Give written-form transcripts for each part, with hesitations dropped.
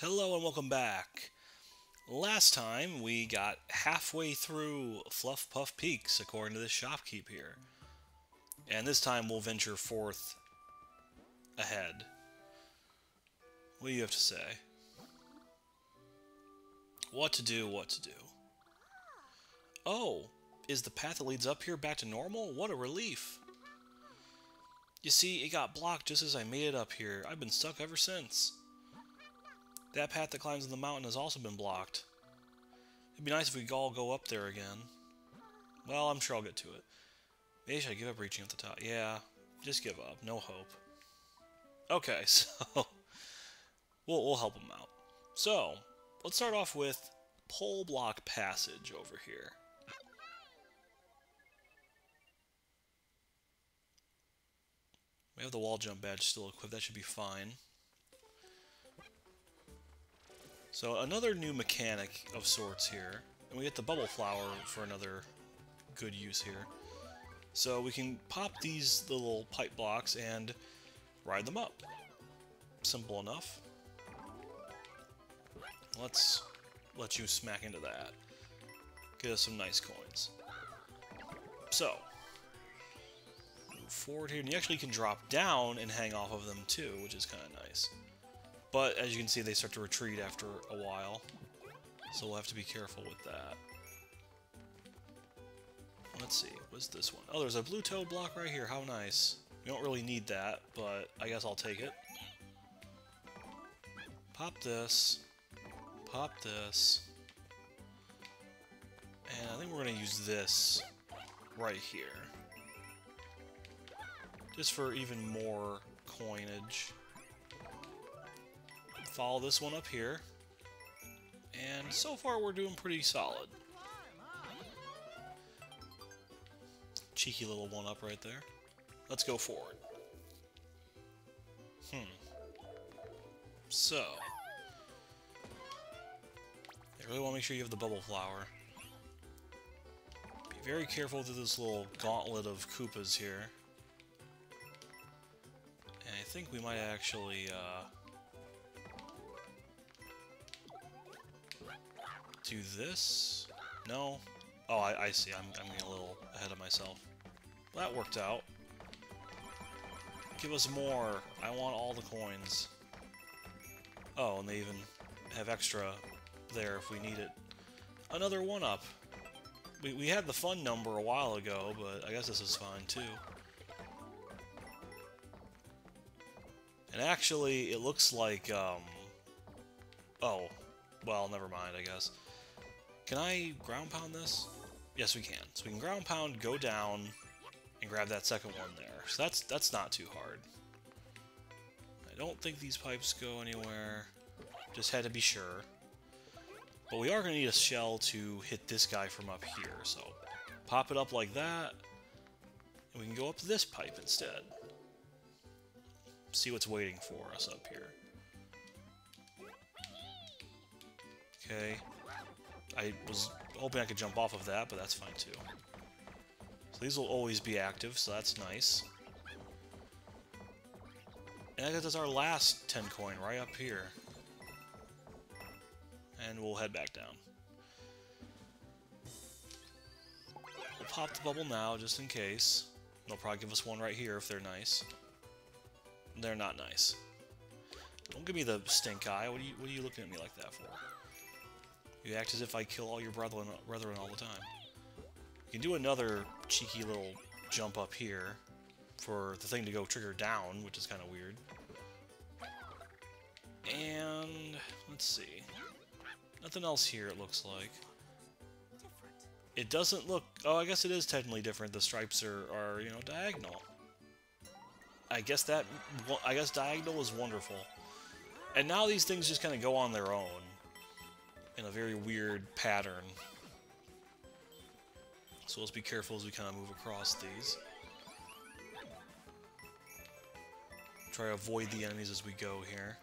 Hello and welcome back. Last time we got halfway through Fluff-Puff Peaks according to this shopkeep here. And this time we'll venture forth ahead. What do you have to say? What to do, what to do. Oh, is the path that leads up here back to normal? What a relief. You see, it got blocked just as I made it up here. I've been stuck ever since. That path that climbs the mountain has also been blocked. It'd be nice if we could all go up there again. Well, I'm sure I'll get to it. Maybe I should give up reaching at the top. Yeah, just give up. No hope. Okay, so we'll help him out. So, let's start off with pole block passage over here. We have the wall jump badge still equipped. That should be fine. So another new mechanic of sorts here, and we get the bubble flower for another good use here. So we can pop these little pipe blocks and ride them up. Simple enough. Let's let you smack into that. Get us some nice coins. So, move forward here, and you actually can drop down and hang off of them too, which is kind of nice. But as you can see, they start to retreat after a while, so we'll have to be careful with that. Let's see, what's this one? Oh, there's a blue toe block right here. How nice. We don't really need that, but I guess I'll take it. Pop this. Pop this. And I think we're going to use this right here. Just for even more coinage. Follow this one up here. And so far we're doing pretty solid. Cheeky little one up right there. Let's go forward. So, you really want to make sure you have the bubble flower. Be very careful through this little gauntlet of Koopas here. And I think we might actually do this. No? Oh, I see. I'm getting a little ahead of myself. That worked out. Give us more. I want all the coins. Oh, and they even have extra there if we need it. Another 1-up. We had the fun number a while ago, but I guess this is fine too. And actually, it looks like, oh, well, never mind, I guess. Can I ground pound this? Yes, we can. So we can ground pound, go down, and grab that second one there. So that's not too hard. I don't think these pipes go anywhere. Just had to be sure. But we are going to need a shell to hit this guy from up here. So pop it up like that, and we can go up this pipe instead. See what's waiting for us up here. Okay. I was hoping I could jump off of that, but that's fine too. So these will always be active, so that's nice. And I guess that's our last 10 coin right up here. And we'll head back down. We'll pop the bubble now, just in case. They'll probably give us one right here if they're nice. They're not nice. Don't give me the stink eye. What are you looking at me like that for? You act as if I kill all your brethren all the time. You can do another cheeky little jump up here for the thing to go trigger down, which is kind of weird. And let's see. Nothing else here, it looks like. It doesn't look... Oh, I guess it is technically different. The stripes are you know, diagonal. I guess diagonal is wonderful. And now these things just kind of go on their own in a very weird pattern. So let's be careful as we kind of move across these. Try to avoid the enemies as we go here.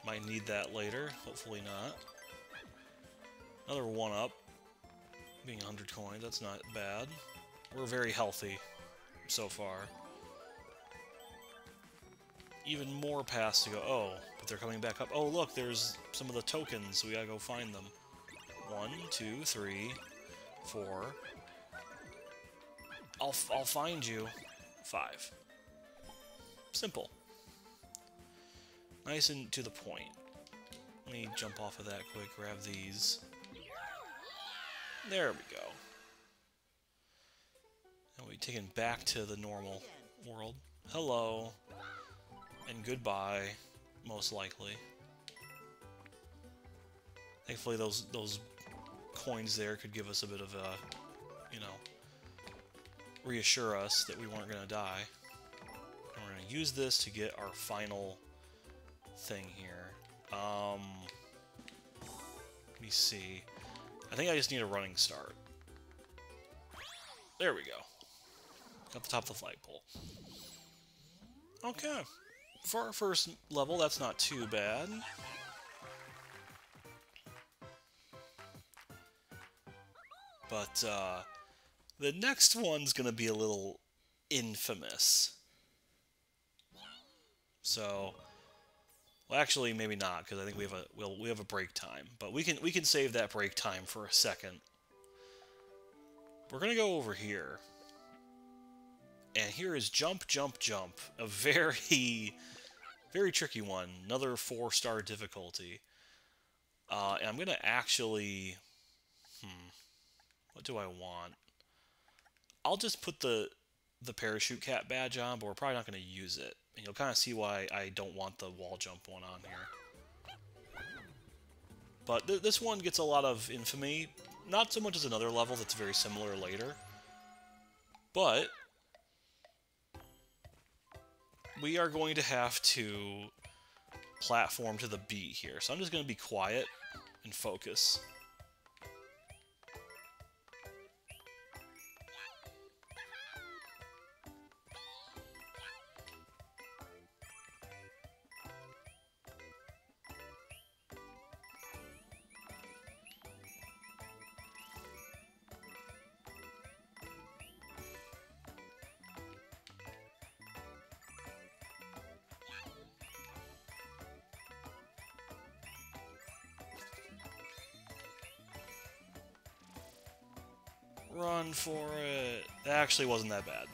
Might need that later, hopefully not. Another 1-up. Being 100 coins, that's not bad. We're very healthy so far. Even more paths to go. Oh, If they're coming back up... Oh, look, there's some of the tokens, so we gotta go find them. 1, 2, 3, 4... I'll find you. 5. Simple. Nice and to the point. Let me jump off of that quick, grab these. There we go. And we're taken back to the normal world. Hello. And goodbye, most likely. Thankfully those coins there could give us a bit of a, you know, reassure us that we weren't going to die. And we're going to use this to get our final thing here. Let me see. I think I just need a running start. There we go. Got the top of the flagpole. Okay. For our first level, that's not too bad. But, the next one's gonna be a little infamous. So, well, actually, maybe not, because I think we have a break time. But we can save that break time for a second. We're gonna go over here, and here is jump, jump, jump. A very, very tricky one. Another 4-star difficulty. And I'm gonna actually, what do I want? I'll just put the parachute cat badge on, but we're probably not going to use it. And you'll kind of see why I don't want the wall jump one on here. But this one gets a lot of infamy. Not so much as another level that's very similar later. But we are going to have to platform to the beat here. So I'm just going to be quiet and focus. Run for it. That actually wasn't that bad.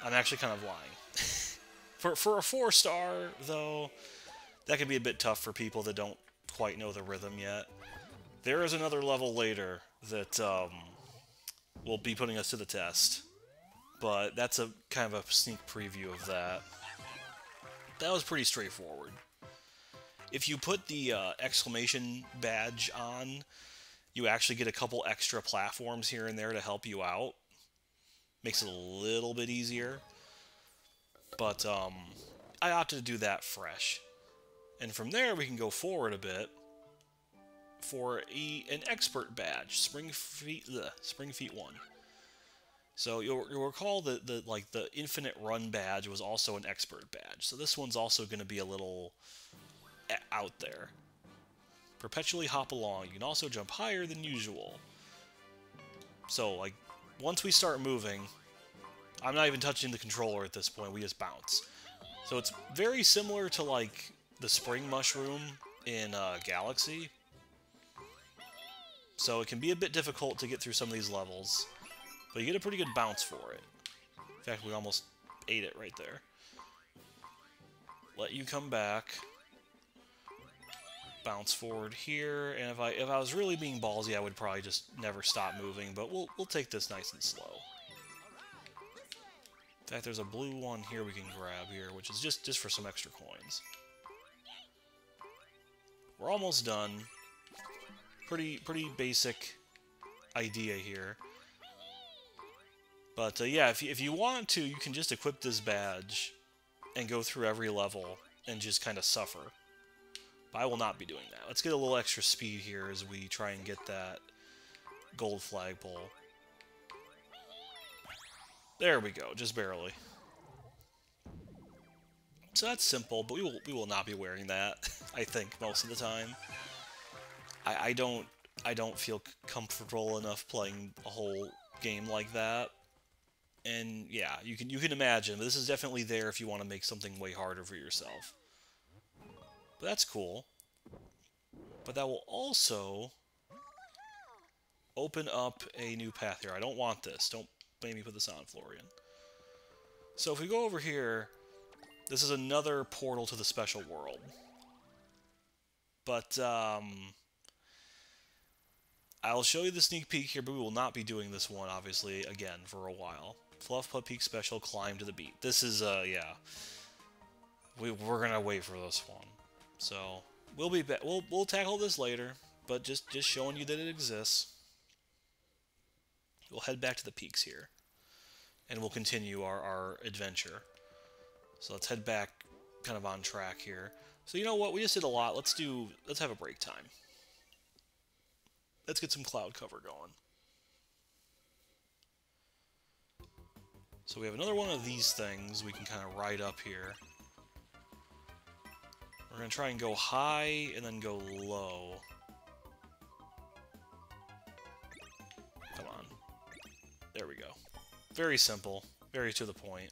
I'm actually kind of lying. For a 4-star, though, that can be a bit tough for people that don't quite know the rhythm yet. There is another level later that will be putting us to the test. But that's a kind of a sneak preview of that. That was pretty straightforward. If you put the exclamation badge on, you actually get a couple extra platforms here and there to help you out. Makes it a little bit easier. But I opted to do that fresh. And from there we can go forward a bit for an expert badge, Spring Feet 1. So you'll recall that the infinite run badge was also an expert badge. So this one's also going to be a little out there. Perpetually hop along. You can also jump higher than usual. So, like, once we start moving, I'm not even touching the controller at this point, we just bounce. So it's very similar to, like, the spring mushroom in Galaxy. So it can be a bit difficult to get through some of these levels, but you get a pretty good bounce for it. In fact, we almost ate it right there. Let you come back. Bounce forward here, and if I was really being ballsy, I would probably just never stop moving, but we'll take this nice and slow. In fact, there's a blue one here we can grab here, which is just for some extra coins. We're almost done. Pretty basic idea here. But yeah, if you want to, you can just equip this badge and go through every level and just kind of suffer. I will not be doing that. Let's get a little extra speed here as we try and get that gold flagpole. There we go, just barely. So that's simple, but we will not be wearing that, I think, most of the time. I don't feel comfortable enough playing a whole game like that. And yeah, you can imagine, this is definitely there if you want to make something way harder for yourself. But that's cool. But that will also open up a new path here. I don't want this. Don't make me put this on, Florian. So if we go over here, this is another portal to the special world. But, I'll show you the sneak peek here, but we will not be doing this one, obviously, again, for a while. Fluff-Puff Peaks Special, Climb to the Beat. This is, yeah. We're gonna wait for this one. So, we'll be back. We'll tackle this later, but just showing you that it exists. We'll head back to the peaks here, and we'll continue our adventure. So let's head back kind of on track here. So you know what? We just did a lot. Let's have a break time. Let's get some cloud cover going. So we have another one of these things we can kind of ride up here. We're going to try and go high and then go low. Come on. There we go. Very simple. Very to the point.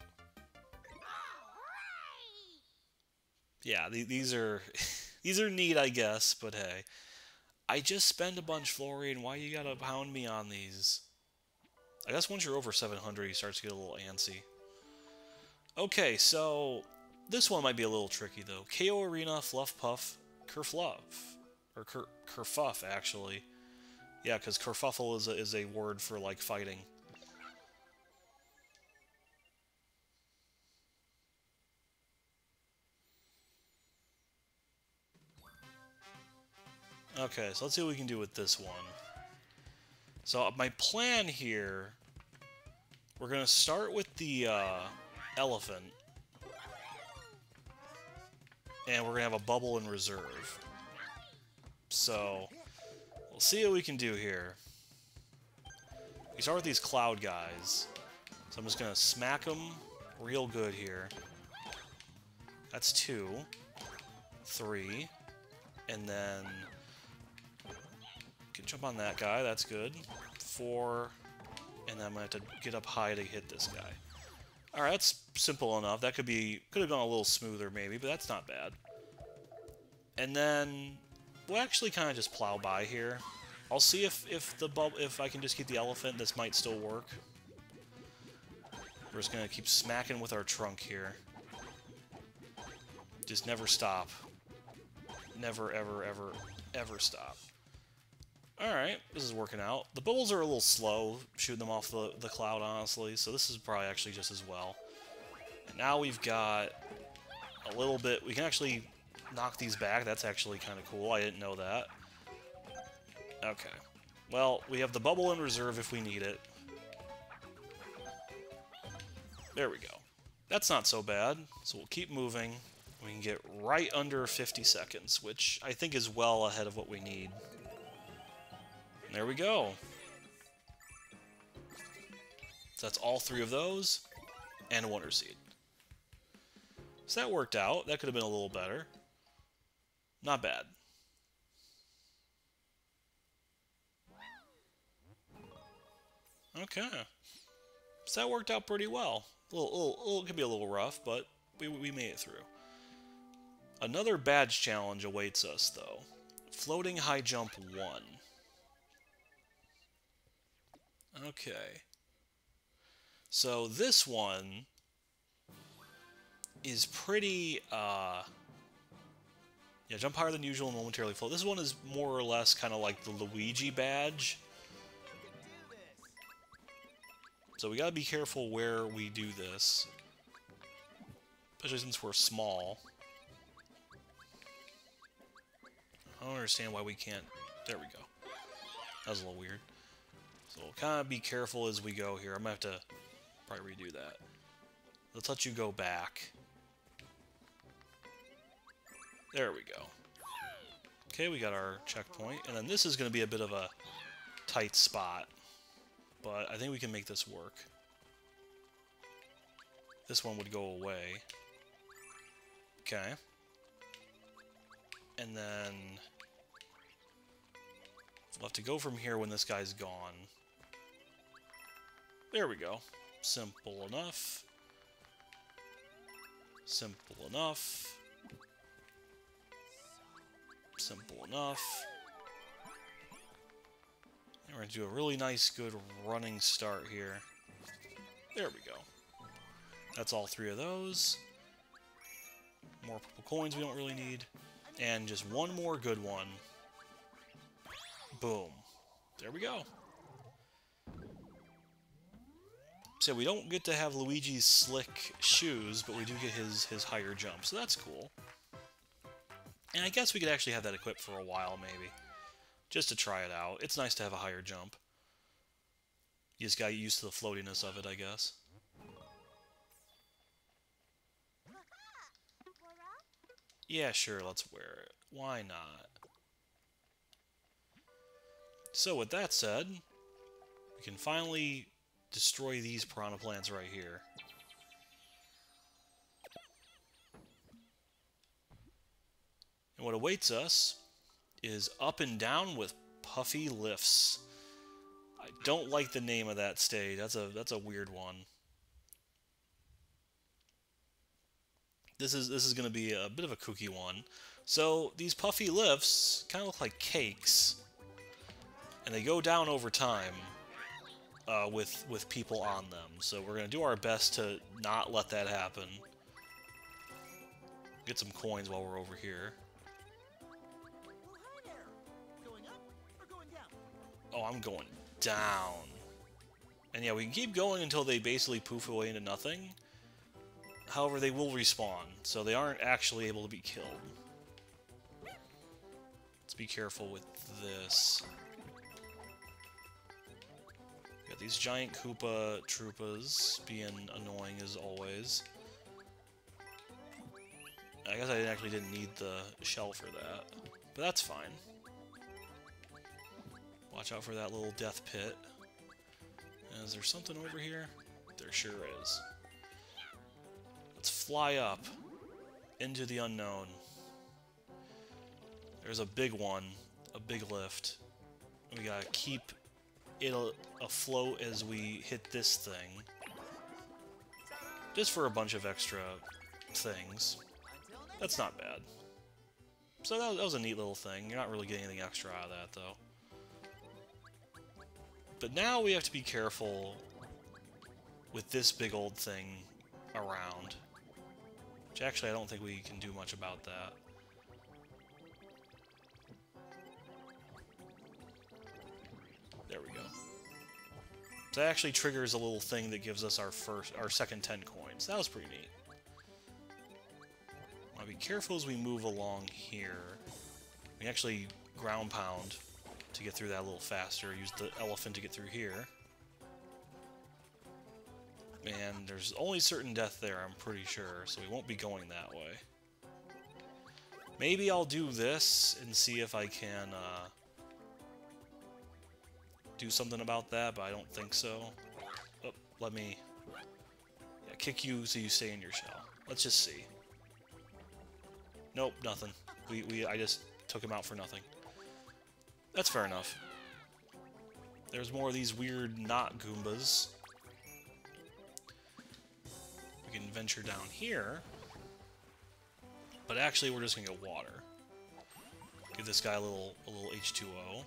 Yeah, these are these are neat, I guess, but hey. I just spend a bunch, Florian. Why you gotta pound me on these? I guess once you're over 700, he starts to get a little antsy. Okay, so this one might be a little tricky, though. KO Arena, Fluff-Puff, Kerfuff. Or Kerfuff, actually. Yeah, because Kerfuffle is a word for, like, fighting. Okay, so let's see what we can do with this one. So my plan here, we're going to start with the elephant. And we're going to have a bubble in reserve. So we'll see what we can do here. We start with these cloud guys. So I'm just going to smack them real good here. That's 2. 3. And then can jump on that guy, that's good. 4, and then I'm going to have to get up high to hit this guy. Alright, that's simple enough. That could have gone a little smoother maybe, but that's not bad. And then we'll actually kind of just plow by here. I'll see if I can just get the elephant. This might still work. We're just going to keep smacking with our trunk here. Just never stop. Never, ever, ever, ever stop. Alright, this is working out. The bubbles are a little slow, shooting them off the cloud, honestly, so this is probably actually just as well. And now we've got a little bit... We can actually knock these back. That's actually kind of cool. I didn't know that. Okay. Well, we have the bubble in reserve if we need it. There we go. That's not so bad, so we'll keep moving. We can get right under 50 seconds, which I think is well ahead of what we need. There we go. So that's all 3 of those, and a Wonder Seed. So that worked out. That could have been a little better. Not bad. Okay. So that worked out pretty well. It could be a little rough, but we made it through. Another badge challenge awaits us, though. Floating High Jump 1. Okay. So this one is pretty, yeah, jump higher than usual and momentarily float. This one is more or less kind of like the Luigi badge. So we gotta be careful where we do this. Especially since we're small. I don't understand why we can't... There we go. That was a little weird. So we'll kind of be careful as we go here. I'm going to have to probably redo that. Let's let you go back. There we go. Okay, we got our checkpoint. And then this is going to be a bit of a tight spot. But I think we can make this work. This one would go away. Okay. And then we'll have to go from here when this guy's gone. There we go. Simple enough. Simple enough. Simple enough. And we're going to do a really nice, good running start here. There we go. That's all 3 of those. More purple coins we don't really need. And just one more good one. Boom. There we go. So we don't get to have Luigi's slick shoes, but we do get his higher jump, so that's cool. And I guess we could actually have that equipped for a while, maybe. Just to try it out. It's nice to have a higher jump. You just got used to the floatiness of it, I guess. Yeah, sure, let's wear it. Why not? So with that said, we can finally destroy these piranha plants right here. And what awaits us is Up and Down with Puffy Lifts. I don't like the name of that stage. That's a weird one. This is going to be a bit of a kooky one. So these Puffy Lifts kind of look like cakes, and they go down over time with people on them. So we're going to do our best to not let that happen. Get some coins while we're over here. Oh, I'm going down. And yeah, we can keep going until they basically poof away into nothing. However, they will respawn, so they aren't actually able to be killed. Let's be careful with this. Got these giant Koopa Troopas being annoying as always. I guess I actually didn't need the shell for that, but that's fine. Watch out for that little death pit. Is there something over here? There sure is. Let's fly up into the unknown. There's a big one, a big lift. We gotta keep it afloat as we hit this thing. Just for a bunch of extra things. That's not bad. So that was a neat little thing. You're not really getting anything extra out of that, though. But now we have to be careful with this big old thing around. Which actually I don't think we can do much about that. There we go. So that actually triggers a little thing that gives us our second 10 coins. That was pretty neat. Want to be careful as we move along here. We can actually ground pound to get through that a little faster. Use the elephant to get through here. And there's only certain death there, I'm pretty sure, so we won't be going that way. Maybe I'll do this and see if I can do something about that, but I don't think so. Oh, let me kick you so you stay in your shell. Let's just see. Nope, nothing. I just took him out for nothing. That's fair enough. There's more of these weird knot Goombas. We can venture down here. But actually, we're just gonna get water. Give this guy a little H2O.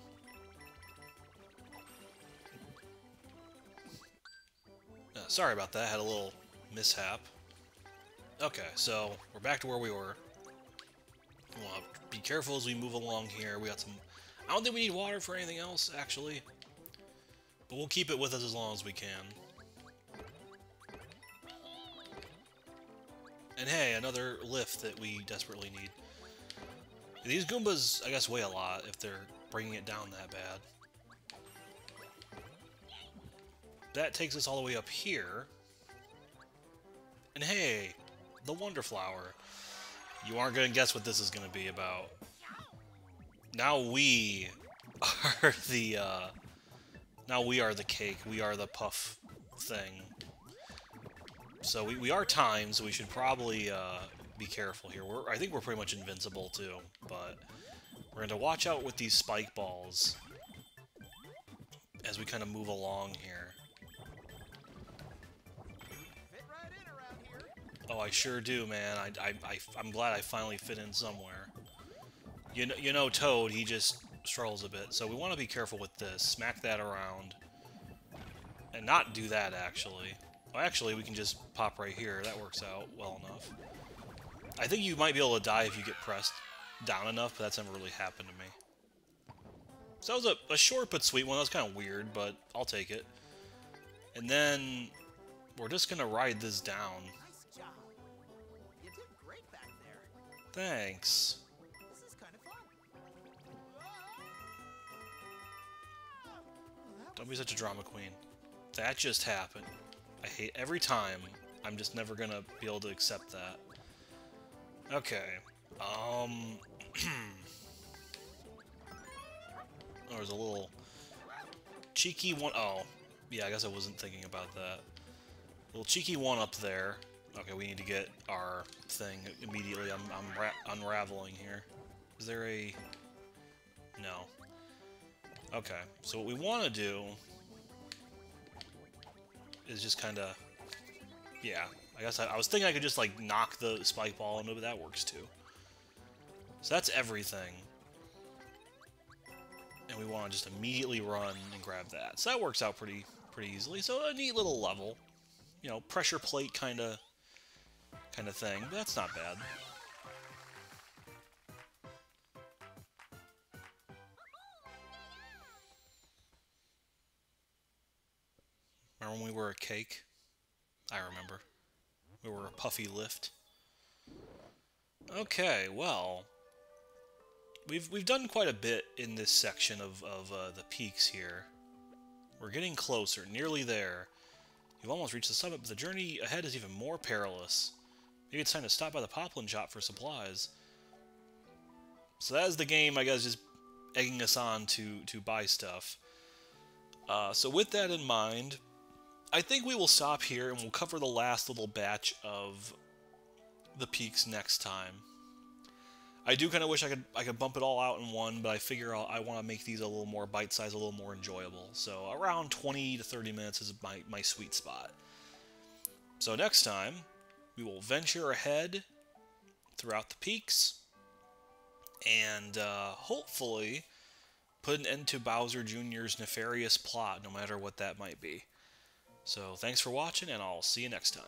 Sorry about that, had a little mishap. Okay, so we're back to where we were. We'll have to be careful as we move along here. We got some... I don't think we need water for anything else, actually. But we'll keep it with us as long as we can. And hey, another lift that we desperately need. These Goombas, I guess, weigh a lot if they're bringing it down that bad. That takes us all the way up here. And hey, the Wonder Flower. You aren't going to guess what this is going to be about. Now we are the, now we are the cake. We are the puff thing. So we are timed, so we should probably be careful here. I think we're pretty much invincible, too. But we're going to watch out with these spike balls as we kind of move along here. Oh, I sure do, man. I'm glad I finally fit in somewhere. You know Toad, he just struggles a bit, so we want to be careful with this. Smack that around. And not do that, actually. Well, actually, we can just pop right here. That works out well enough. I think you might be able to die if you get pressed down enough, but that's never really happened to me. So that was a short but sweet one. That was kind of weird, but I'll take it. And then we're just going to ride this down. Nice job. You did great back there. Thanks. This is kind of fun. Don't be such a drama queen. That just happened. I hate every time. I'm just never gonna be able to accept that. Okay. There's a little cheeky one. Oh, yeah, I guess I wasn't thinking about that. Little cheeky one up there. Okay, we need to get our thing immediately. I'm unraveling here. Is there a... No. Okay, so what we want to do is just kind of... Yeah, I guess I was thinking I could just, like, knock the spike ball into it, but that works too. So that's everything. And we want to just immediately run and grab that. So that works out pretty easily. So a neat little level. You know, pressure plate kind of thing, but that's not bad. Remember when we were a cake? I remember. We were a Puffy Lift. Okay, well, we've done quite a bit in this section of the peaks here. We're getting closer, nearly there. You've almost reached the summit, but the journey ahead is even more perilous. Maybe it's time to stop by the Poplin shop for supplies. So that is the game, I guess, just egging us on to buy stuff. So with that in mind, I think we will stop here and we'll cover the last little batch of the peaks next time. I do kind of wish I could bump it all out in one, but I figure I want to make these a little more bite-sized, a little more enjoyable. So around 20 to 30 minutes is my sweet spot. So next time, we will venture ahead throughout the peaks and hopefully put an end to Bowser Jr.'s nefarious plot, no matter what that might be. So thanks for watching, and I'll see you next time.